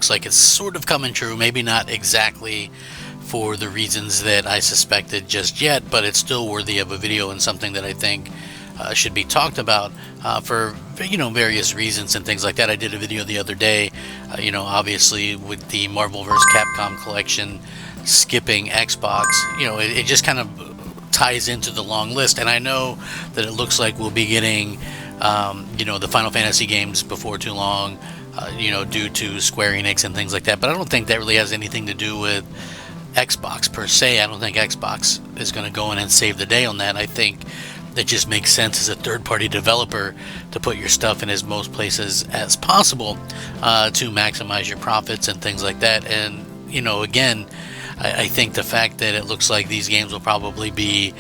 looks like it's sort of coming true. Maybe not exactly for the reasons that I suspected just yet, but it's still worthy of a video and something that I think should be talked about for various reasons and things like that. I did a video the other day, obviously with the Marvel vs. Capcom collection skipping Xbox. It just kind of ties into the long list, and I know that it looks like we'll be getting the Final Fantasy games before too long, due to Square Enix and things like that, but I don't think that really has anything to do with Xbox per se. I don't think Xbox is going to go in and save the day on that. I think it just makes sense as a third-party developer to put your stuff in as most places as possible to maximize your profits and things like that. And again, I think the fact that it looks like these games will probably be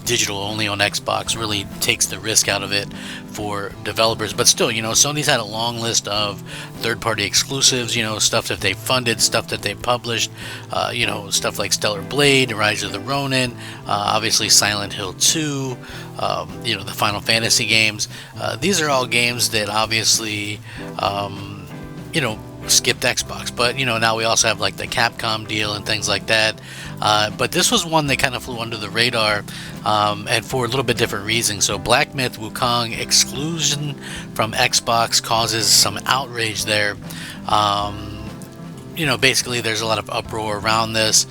digital only on Xbox really takes the risk out of it for developers. But still, Sony's had a long list of third-party exclusives, stuff that they've funded, stuff that they've published, stuff like Stellar Blade, Rise of the Ronin, obviously Silent Hill 2, the Final Fantasy games. These are all games that obviously, skipped Xbox, but now we also have like the Capcom deal and things like that. But this was one that kind of flew under the radar, and for a little bit different reasons. So Black Myth Wukong exclusion from Xbox causes some outrage there. Basically there's a lot of uproar around this.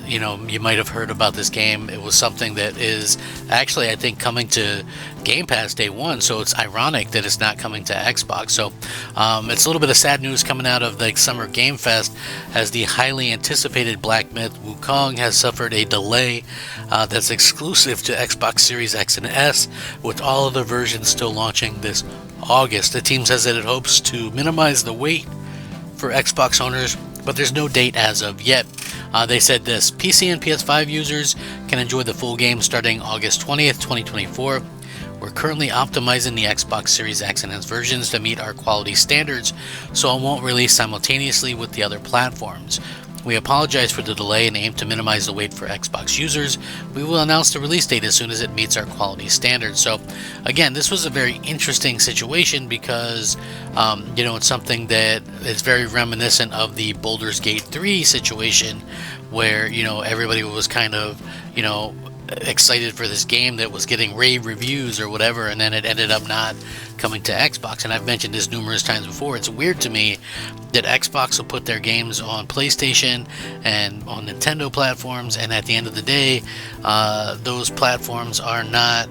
You might have heard about this game. It was something that is actually, I think, coming to Game Pass day one, so it's ironic that it's not coming to Xbox. So it's a little bit of sad news coming out of the Summer Game Fest, as the highly anticipated Black Myth Wukong has suffered a delay that's exclusive to Xbox Series X and S, with all of the versions still launching this August. The team says that it hopes to minimize the wait for Xbox owners, but there's no date as of yet. They said this: PC and PS5 users can enjoy the full game starting August 20th, 2024. We're currently optimizing the Xbox Series X and S versions to meet our quality standards, so it won't release simultaneously with the other platforms. We apologize for the delay and aim to minimize the wait for Xbox users. We will announce the release date as soon as it meets our quality standards. So again, this was a very interesting situation because it's something that is very reminiscent of the Baldur's Gate 3 situation, where everybody was kind of excited for this game that was getting rave reviews or whatever, and then it ended up not coming to Xbox. And I've mentioned this numerous times before. It's weird to me that Xbox will put their games on PlayStation and on Nintendo platforms, and at the end of the day, those platforms are not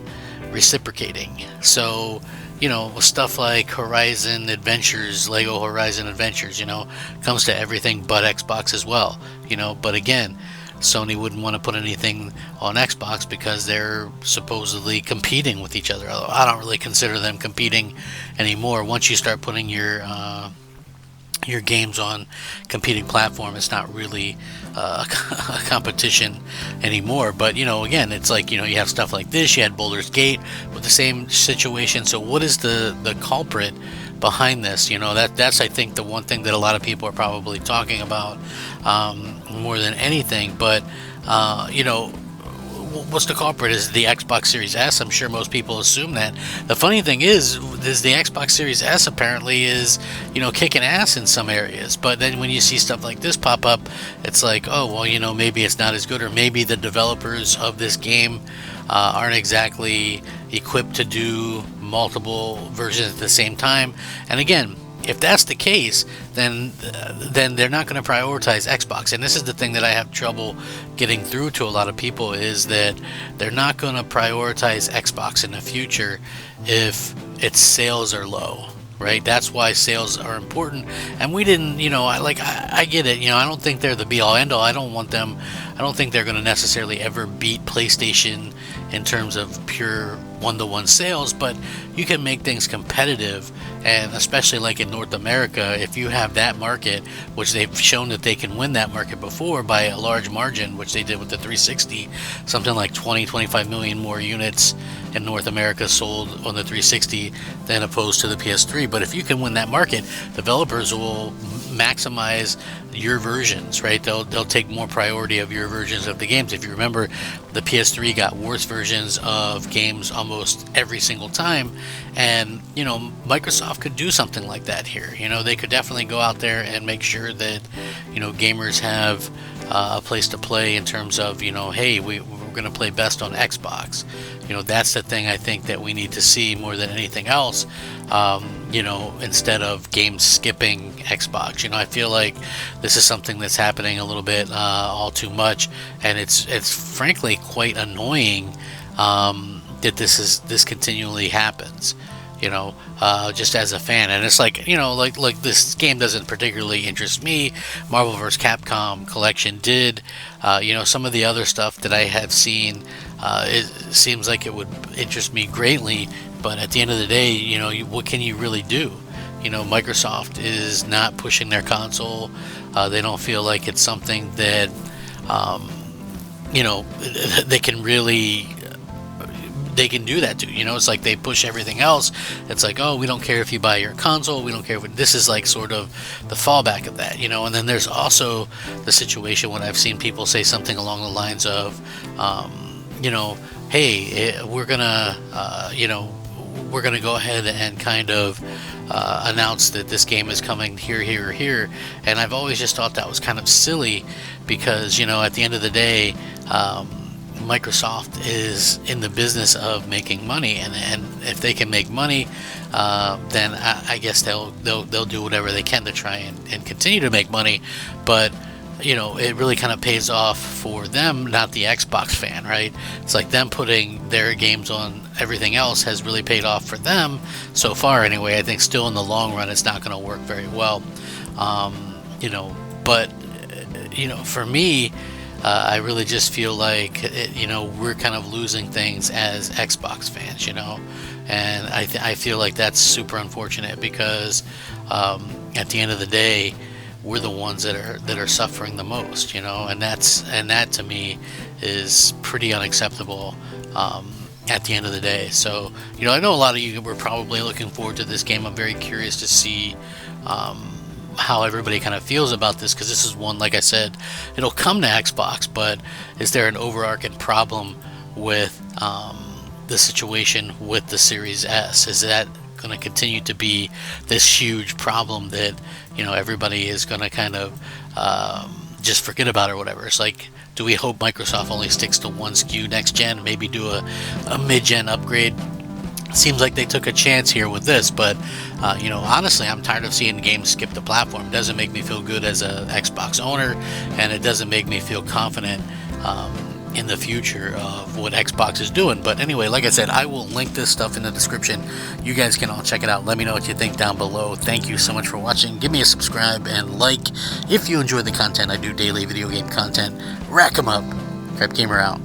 reciprocating. So stuff like Horizon Adventures, Lego Horizon Adventures, comes to everything but Xbox as well. But again, Sony wouldn't want to put anything on Xbox because they're supposedly competing with each other. Although I don't really consider them competing anymore. Once you start putting your games on competing platform, it's not really a competition anymore. But again, it's like you have stuff like this. You had Baldur's Gate with the same situation. So what is the culprit behind this? That's I think the one thing that a lot of people are probably talking about more than anything. But what's the culprit? Is the Xbox Series S? I'm sure most people assume that. The funny thing is the Xbox Series S apparently is kicking ass in some areas, but then when you see stuff like this pop up, it's like, oh well, maybe it's not as good, or maybe the developers of this game aren't exactly equipped to do multiple versions at the same time. And again, if that's the case, then they're not going to prioritize Xbox. And this is the thing that I have trouble getting through to a lot of people, is that they're not going to prioritize Xbox in the future if its sales are low, right? That's why sales are important. And we didn't, I get it. I don't think they're the be-all, end-all. I don't think they're going to necessarily ever beat PlayStation in terms of pure one-to-one sales, but you can make things competitive. And especially like in North America, if you have that market, which they've shown that they can win that market before by a large margin, which they did with the 360, something like 20-25 million more units in North America sold on the 360 than opposed to the PS3. But if you can win that market, developers will maximize your versions, right? They'll take more priority of your versions of the games. If you remember, the PS3 got worse versions of games almost every single time, and Microsoft could do something like that here. They could definitely go out there and make sure that gamers have a place to play in terms of hey, we're going to play best on Xbox. That's the thing I think that we need to see more than anything else. Instead of games skipping Xbox. I feel like this is something that's happening a little bit all too much, and it's frankly quite annoying that this continually happens. Just as a fan, and it's like like this game doesn't particularly interest me. Marvel vs. Capcom collection did. Some of the other stuff that I have seen, it seems like it would interest me greatly. But at the end of the day, what can you really do? Microsoft is not pushing their console. They don't feel like it's something that they can really. They can do that too. It's like they push everything else. It's like, oh, we don't care if you buy your console. We don't care if this is like sort of the fallback of that. And then there's also the situation when I've seen people say something along the lines of, hey, we're gonna go ahead and kind of announce that this game is coming here, or here. And I've always just thought that was kind of silly because, at the end of the day, Microsoft is in the business of making money, and if they can make money, then I guess they'll do whatever they can to try and continue to make money. But it really kind of pays off for them, not the Xbox fan, right? It's like them putting their games on everything else has really paid off for them so far anyway. I think still in the long run it's not going to work very well. But for me, I really just feel like we're kind of losing things as Xbox fans, and I feel like that's super unfortunate because at the end of the day, we're the ones that are suffering the most, and that to me is pretty unacceptable at the end of the day. So I know a lot of you were probably looking forward to this game. I'm very curious to see how everybody kind of feels about this, because this is one, like I said, it'll come to Xbox, but is there an overarching problem with the situation with the Series S? Is that going to continue to be this huge problem that everybody is going to kind of just forget about or whatever? It's like, do we hope Microsoft only sticks to one SKU next gen, maybe do a mid-gen upgrade? Seems like they took a chance here with this, but honestly, I'm tired of seeing games skip the platform. It doesn't make me feel good as a Xbox owner, and it doesn't make me feel confident in the future of what Xbox is doing. But anyway, like I said, I will link this stuff in the description. You guys can all check it out. Let me know what you think down below. Thank you so much for watching. Give me a subscribe and like if you enjoy the content. I do daily video game content. Rack 'em up. Crap Gamer out.